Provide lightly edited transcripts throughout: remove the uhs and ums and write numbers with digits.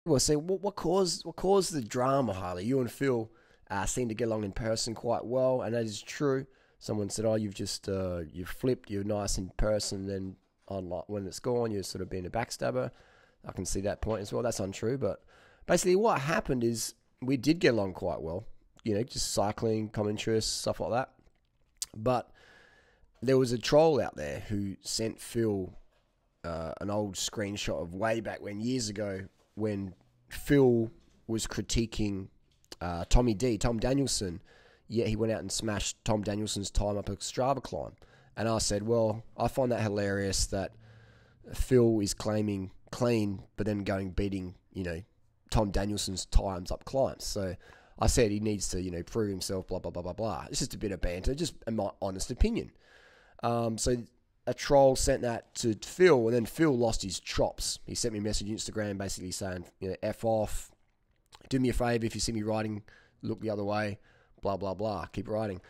Well, see, what caused the drama, Harley? You and Phil seem to get along in person quite well, and that is true. Someone said, "Oh, you've flipped. You're nice in person, then online when it's gone, you're sort of being a backstabber." I can see that point as well. That's untrue, but basically, what happened is we did get along quite well. Just cycling, common interests, stuff like that. But there was a troll out there who sent Phil an old screenshot of way back years ago, when Phil was critiquing Tom Danielson. Yeah, he went out and smashed Tom Danielson's time up a Strava climb. And I said, well, I find that hilarious that Phil is claiming clean, but then beating, Tom Danielson's times up climbs. So I said he needs to, prove himself, blah, blah, blah, blah, blah. It's just a bit of banter, just my honest opinion. So a troll sent that to Phil, and then Phil lost his chops. He sent me a message on Instagram basically saying, F off, do me a favor, if you see me riding, look the other way, blah, blah, blah, keep riding.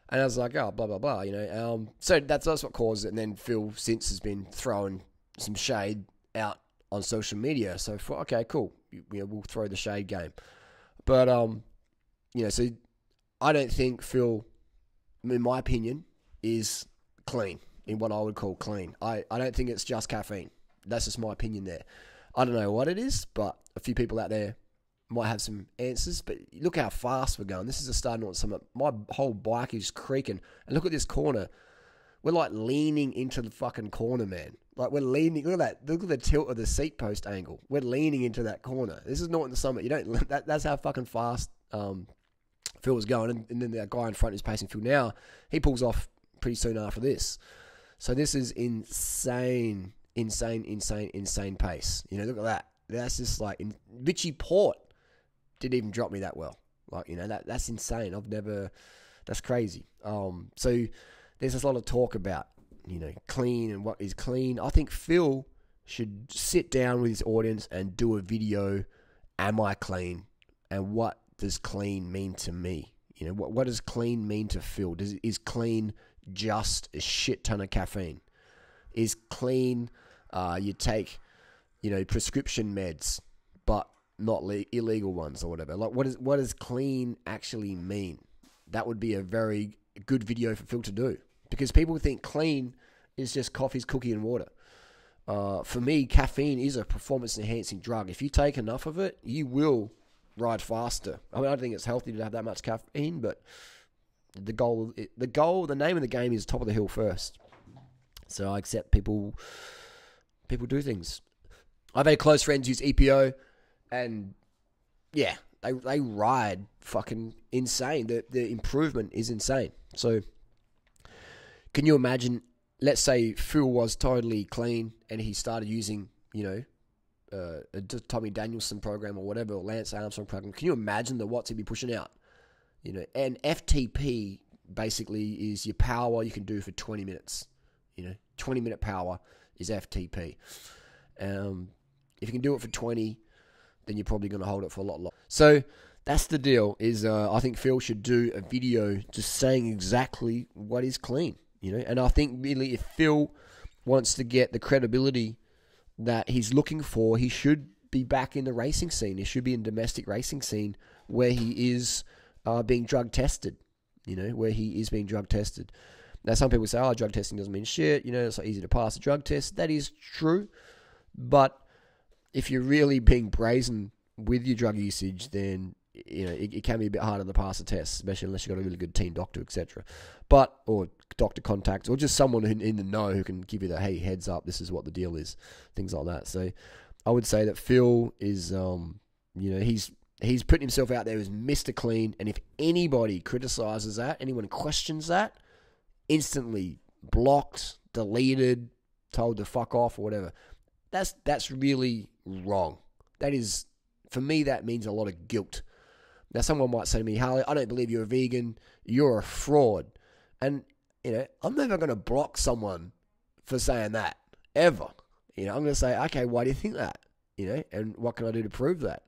And I was like, oh, blah, blah, blah, So that's what caused it. And then Phil since has been throwing some shade out on social media. So, okay, cool. We'll throw the shade game. But, so I don't think Phil, in my opinion, is clean, in what I would call clean. I don't think it's just caffeine. That's just my opinion there. I don't know what it is, but a few people out there might have some answers. But look how fast we're going. This is a starting on something. My whole bike is creaking. And look at this corner. We're like leaning into the fucking corner, man. Like we're leaning. Look at that. Look at the tilt of the seat post angle. We're leaning into that corner. This is not in the summit. You don't. That's how fucking fast Phil was going. And then that guy in front who's pacing Phil now, he pulls off pretty soon after this. So this is insane pace. Look at that. That's just like Richie Port didn't even drop me that well. Like, that's insane. That's crazy. So there's just a lot of talk about, clean and what is clean. I think Phil should sit down with his audience and do a video. Am I clean? And what does clean mean to me? What does clean mean to Phil? Is clean just a shit ton of caffeine? Is clean, you take, prescription meds, but not illegal ones or whatever? Like, what does clean actually mean? That would be a very good video for Phil to do, because people think clean is just coffees, cookie, and water. For me, caffeine is a performance-enhancing drug. If you take enough of it, you will ride faster. I don't think it's healthy to have that much caffeine, but the name of the game is top of the hill first. So I accept people do things. I've had close friends use EPO, and yeah, they ride fucking insane. The improvement is insane. So can you imagine, let's say Phil was totally clean and he started using, a Tommy Danielson program or whatever, or Lance Armstrong program. Can you imagine the watts he'd be pushing out? And FTP basically is your power you can do for 20 minutes. 20-minute power is FTP. If you can do it for 20, then you're probably going to hold it for a lot longer. So that's the deal. Is I think Phil should do a video just saying exactly what is clean. And I think really, if Phil wants to get the credibility that he's looking for, he should be back in the racing scene. He should be in domestic racing scene where he is being drug tested. Where he is being drug tested. Now, some people say, oh, drug testing doesn't mean shit. It's not easy to pass a drug test. That is true. But if you're really being brazen with your drug usage, then, it can be a bit harder to pass a test, especially unless you've got a really good team doctor, etc. Or doctor contacts, or just someone in the know who can give you the, hey, heads up, this is what the deal is, things like that. So I would say that Phil is, he's putting himself out there as Mr. Clean, and if anybody criticizes that, anyone questions that, instantly blocked, deleted, told to fuck off or whatever. That's really wrong. That is, for me, that means a lot of guilt. Now, someone might say to me, Harley, I don't believe you're a vegan. You're a fraud. And, I'm never going to block someone for saying that, ever. I'm going to say, okay, why do you think that? And what can I do to prove that?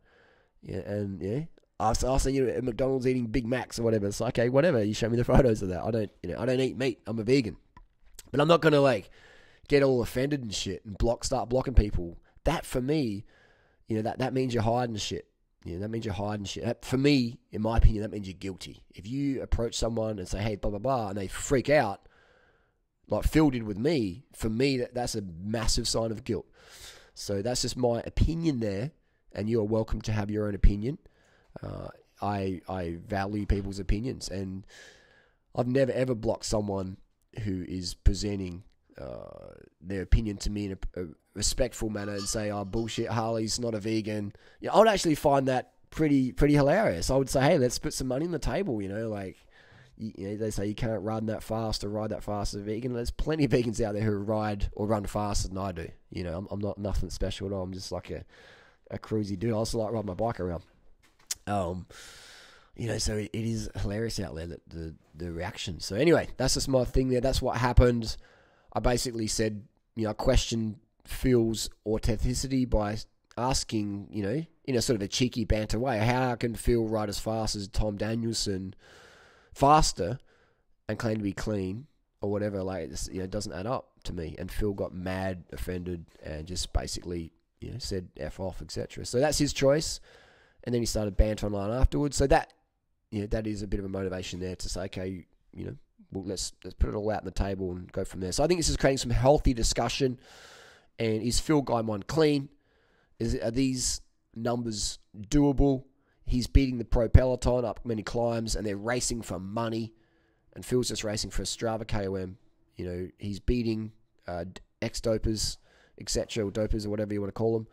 I'll send you at McDonald's eating Big Macs or whatever. It's like, okay, whatever. You show me the photos of that. I don't eat meat. I'm a vegan. But I'm not going to, get all offended and shit and start blocking people. That, for me, that means you're hiding shit. That means you're hiding shit. For me, in my opinion, that means you're guilty. If you approach someone and say, hey, blah, blah, blah, and they freak out, like Phil did with me, for me, that's a massive sign of guilt. So that's just my opinion there, and you are welcome to have your own opinion. I value people's opinions, and I've never, ever blocked someone who is presenting their opinion to me in a respectful manner and say, oh, bullshit, Harley's not a vegan. I would actually find that pretty hilarious. I would say, hey, let's put some money on the table, like, they say you can't run that fast or ride that fast as a vegan. There's plenty of vegans out there who ride or run faster than I do. I'm not nothing special at all. I'm just like a cruisy dude. I also like riding my bike around. So it is hilarious out there, the reaction. So anyway, that's just my thing there. That's what happened. I basically said, I questioned Phil's authenticity by asking, in a sort of a cheeky banter way, how can Phil ride as fast as Tom Danielson faster and claim to be clean or whatever? Like, it doesn't add up to me. And Phil got mad, offended, and just basically, said F off, etc. So that's his choice. And then he started banter online afterwards. So that is a bit of a motivation there to say, okay, well, let's put it all out on the table and go from there. So I think this is creating some healthy discussion. And is Phil Gaimon clean? Are these numbers doable? He's beating the pro peloton up many climbs, and they're racing for money. And Phil's just racing for a Strava KOM. He's beating ex-dopers, etc., or dopers, or whatever you want to call them.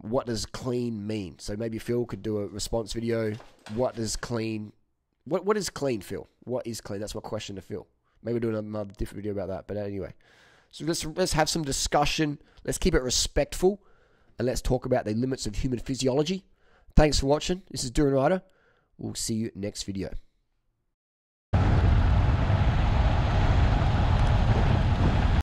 What does clean mean? So maybe Phil could do a response video. What does clean... What is clean, Phil? What is clean? That's my question to Phil. Maybe we'll do another different video about that. But anyway, so let's have some discussion. Let's keep it respectful, and let's talk about the limits of human physiology. Thanks for watching. This is Durianrider. We'll see you next video.